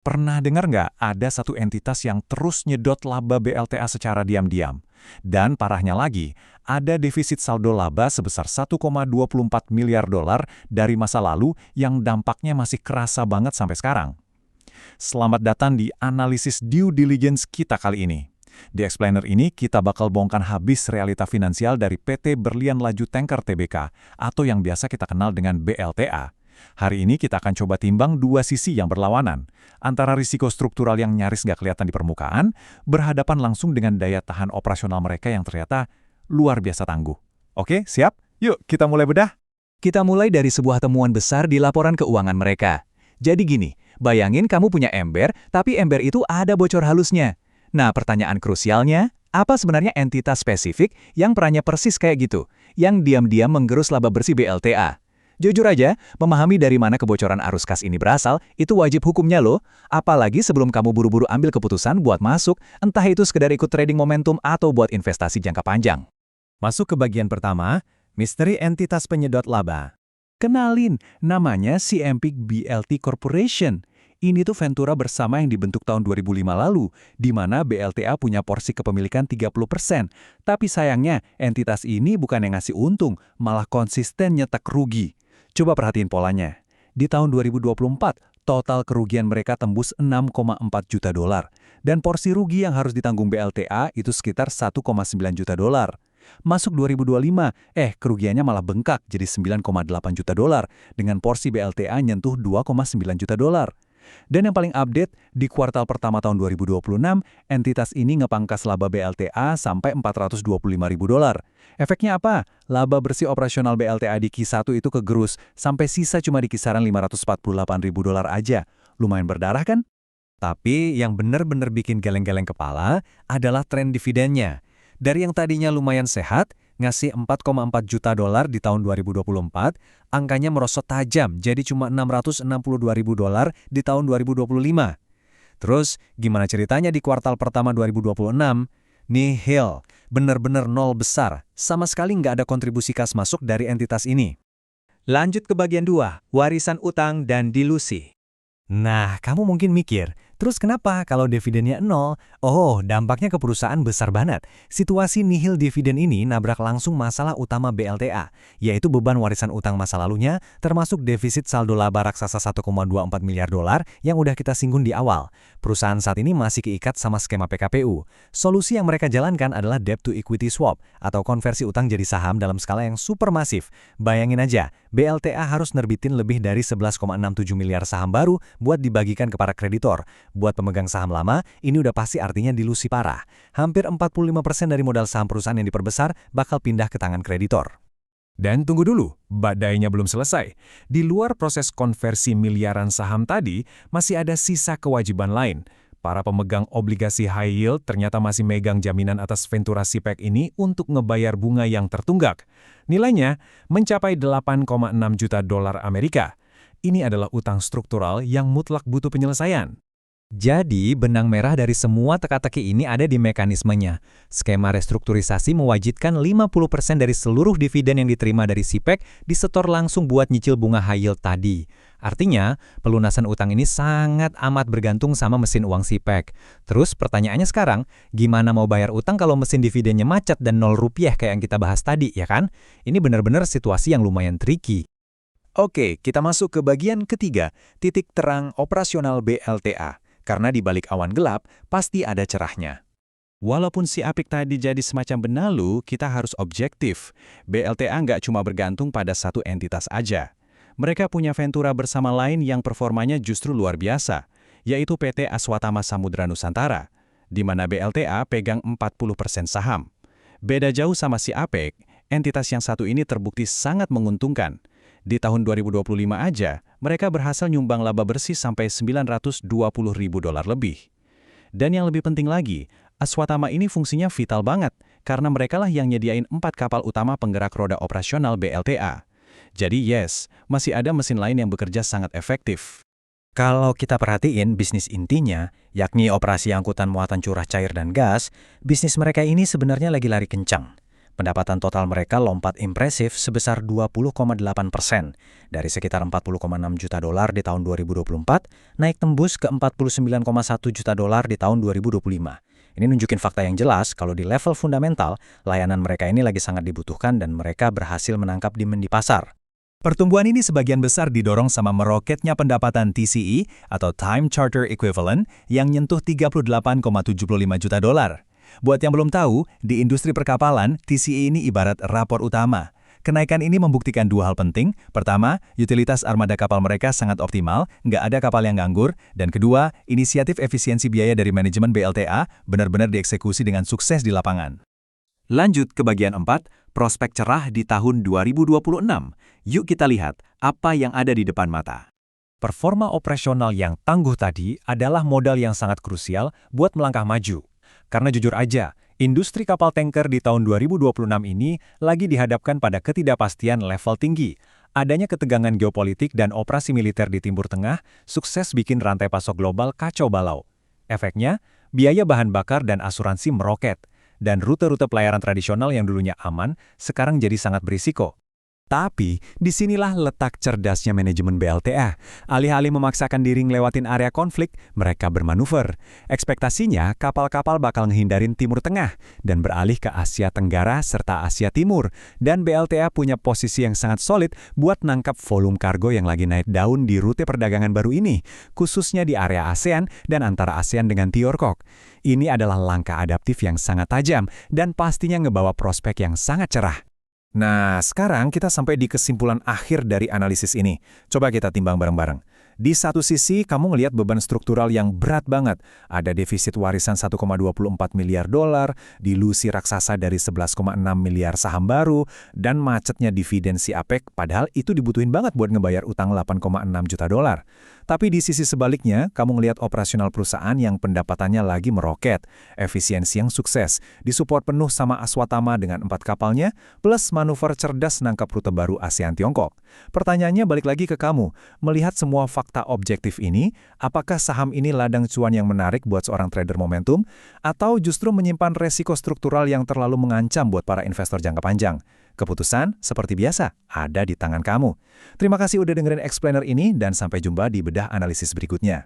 Pernah dengar nggak ada satu entitas yang terus nyedot laba BLTA secara diam-diam? Dan parahnya lagi, ada defisit saldo laba sebesar 1,24 miliar dolar dari masa lalu yang dampaknya masih kerasa banget sampai sekarang. Selamat datang di analisis due diligence kita kali ini. Di Explainer ini kita bakal bongkar habis realita finansial dari PT Berlian Laju Tanker Tbk atau yang biasa kita kenal dengan BLTA. Hari ini kita akan coba timbang dua sisi yang berlawanan, antara risiko struktural yang nyaris nggak kelihatan di permukaan, berhadapan langsung dengan daya tahan operasional mereka yang ternyata luar biasa tangguh. Oke, siap? Yuk kita mulai bedah. Kita mulai dari sebuah temuan besar di laporan keuangan mereka. Jadi gini, bayangin kamu punya ember, tapi ember itu ada bocor halusnya. Nah, pertanyaan krusialnya, apa sebenarnya entitas spesifik yang perannya persis kayak gitu, yang diam-diam menggerus laba bersih BLTA? Jujur aja, memahami dari mana kebocoran arus kas ini berasal, itu wajib hukumnya loh. Apalagi sebelum kamu buru-buru ambil keputusan buat masuk, entah itu sekedar ikut trading momentum atau buat investasi jangka panjang. Masuk ke bagian pertama, misteri entitas penyedot laba. Kenalin, namanya CMP BLT Corporation. Ini tuh Ventura bersama yang dibentuk tahun 2005 lalu, di mana BLTA punya porsi kepemilikan 30%. Tapi sayangnya, entitas ini bukan yang ngasih untung, malah konsisten nyetak rugi. Coba perhatiin polanya. Di tahun 2024, total kerugian mereka tembus 6,4 juta dolar. Dan porsi rugi yang harus ditanggung BLTA itu sekitar 1,9 juta dolar. Masuk 2025, kerugiannya malah bengkak jadi 9,8 juta dolar, dengan porsi BLTA nyentuh 2,9 juta dolar. Dan yang paling update, di kuartal pertama tahun 2026, entitas ini ngepangkas laba BLTA sampai 425 ribu dolar. Efeknya apa? Laba bersih operasional BLTA di Q1 itu kegerus, sampai sisa cuma di kisaran 548 ribu dolar aja. Lumayan berdarah kan? Tapi yang benar-benar bikin geleng-geleng kepala adalah tren dividennya. Dari yang tadinya lumayan sehat, ngasih 4,4 juta dolar di tahun 2024, angkanya merosot tajam jadi cuma 662 ribu dolar di tahun 2025. Terus, gimana ceritanya di kuartal pertama 2026? Nihil, bener-bener nol besar, sama sekali nggak ada kontribusi kas masuk dari entitas ini. Lanjut ke bagian 2, warisan utang dan dilusi. Nah, kamu mungkin mikir, terus kenapa kalau dividennya nol? Oh, dampaknya ke perusahaan besar banget. Situasi nihil dividen ini nabrak langsung masalah utama BLTA, yaitu beban warisan utang masa lalunya, termasuk defisit saldo laba raksasa 1,24 miliar dolar yang udah kita singgung di awal. Perusahaan saat ini masih keikat sama skema PKPU. Solusi yang mereka jalankan adalah debt to equity swap, atau konversi utang jadi saham dalam skala yang super masif. Bayangin aja, BLTA harus nerbitin lebih dari 11,67 miliar saham baru buat dibagikan ke para kreditor. Buat pemegang saham lama, ini udah pasti artinya dilusi parah. Hampir 45% dari modal saham perusahaan yang diperbesar bakal pindah ke tangan kreditor. Dan tunggu dulu, badainya belum selesai. Di luar proses konversi miliaran saham tadi, masih ada sisa kewajiban lain. Para pemegang obligasi high yield ternyata masih megang jaminan atas Ventura CPEC ini untuk ngebayar bunga yang tertunggak. Nilainya mencapai 8,6 juta dolar Amerika. Ini adalah utang struktural yang mutlak butuh penyelesaian. Jadi, benang merah dari semua teka-teki ini ada di mekanismenya. Skema restrukturisasi mewajibkan 50% dari seluruh dividen yang diterima dari CPEC disetor langsung buat nyicil bunga high yield tadi. Artinya, pelunasan utang ini sangat amat bergantung sama mesin uang CPEC. Terus pertanyaannya sekarang, gimana mau bayar utang kalau mesin dividennya macet dan 0 rupiah kayak yang kita bahas tadi, ya kan? Ini benar-benar situasi yang lumayan tricky. Oke, kita masuk ke bagian ketiga, titik terang operasional BLTA. Karena di balik awan gelap, pasti ada cerahnya. Walaupun si Apik tadi jadi semacam benalu, kita harus objektif. BLTA nggak cuma bergantung pada satu entitas aja. Mereka punya Ventura bersama lain yang performanya justru luar biasa, yaitu PT Aswatama Samudra Nusantara, di mana BLTA pegang 40% saham. Beda jauh sama si Apik, entitas yang satu ini terbukti sangat menguntungkan. Di tahun 2025 aja, mereka berhasil nyumbang laba bersih sampai 920 ribu dolar lebih. Dan yang lebih penting lagi, Aswatama ini fungsinya vital banget, karena merekalah yang nyediain 4 kapal utama penggerak roda operasional BLTA. Jadi yes, masih ada mesin lain yang bekerja sangat efektif. Kalau kita perhatiin bisnis intinya, yakni operasi angkutan muatan curah cair dan gas, bisnis mereka ini sebenarnya lagi lari kencang. Pendapatan total mereka lompat impresif sebesar 20,8%, dari sekitar 40,6 juta dolar di tahun 2024, naik tembus ke 49,1 juta dolar di tahun 2025. Ini nunjukin fakta yang jelas kalau di level fundamental, layanan mereka ini lagi sangat dibutuhkan dan mereka berhasil menangkap demand di pasar. Pertumbuhan ini sebagian besar didorong sama meroketnya pendapatan TCE atau Time Charter Equivalent yang nyentuh 38,75 juta dolar. Buat yang belum tahu, di industri perkapalan, TCE ini ibarat rapor utama. Kenaikan ini membuktikan dua hal penting. Pertama, utilitas armada kapal mereka sangat optimal, nggak ada kapal yang nganggur. Dan kedua, inisiatif efisiensi biaya dari manajemen BLTA benar-benar dieksekusi dengan sukses di lapangan. Lanjut ke bagian 4, prospek cerah di tahun 2026. Yuk kita lihat apa yang ada di depan mata. Performa operasional yang tangguh tadi adalah modal yang sangat krusial buat melangkah maju. Karena jujur aja, industri kapal tanker di tahun 2026 ini lagi dihadapkan pada ketidakpastian level tinggi. Adanya ketegangan geopolitik dan operasi militer di Timur Tengah sukses bikin rantai pasok global kacau balau. Efeknya, biaya bahan bakar dan asuransi meroket, dan rute-rute pelayaran tradisional yang dulunya aman sekarang jadi sangat berisiko. Tapi, disinilah letak cerdasnya manajemen BLTA. Alih-alih memaksakan diri ngelewatin area konflik, mereka bermanuver. Ekspektasinya, kapal-kapal bakal ngehindarin Timur Tengah dan beralih ke Asia Tenggara serta Asia Timur. Dan BLTA punya posisi yang sangat solid buat nangkap volume kargo yang lagi naik daun di rute perdagangan baru ini, khususnya di area ASEAN dan antara ASEAN dengan Tiongkok. Ini adalah langkah adaptif yang sangat tajam dan pastinya ngebawa prospek yang sangat cerah. Nah, sekarang kita sampai di kesimpulan akhir dari analisis ini. Coba kita timbang bareng-bareng. Di satu sisi, kamu ngelihat beban struktural yang berat banget. Ada defisit warisan 1,24 miliar dolar, dilusi raksasa dari 11,6 miliar saham baru, dan macetnya dividen si APEC, padahal itu dibutuhin banget buat ngebayar utang 8,6 juta dolar. Tapi di sisi sebaliknya, kamu ngelihat operasional perusahaan yang pendapatannya lagi meroket, efisiensi yang sukses, disupport penuh sama Aswatama dengan 4 kapalnya, plus manuver cerdas nangkap rute baru ASEAN Tiongkok. Pertanyaannya balik lagi ke kamu, melihat semua fakta objektif ini, apakah saham ini ladang cuan yang menarik buat seorang trader momentum, atau justru menyimpan resiko struktural yang terlalu mengancam buat para investor jangka panjang? Keputusan, seperti biasa, ada di tangan kamu. Terima kasih udah dengerin explainer ini, dan sampai jumpa di bedah analisis berikutnya.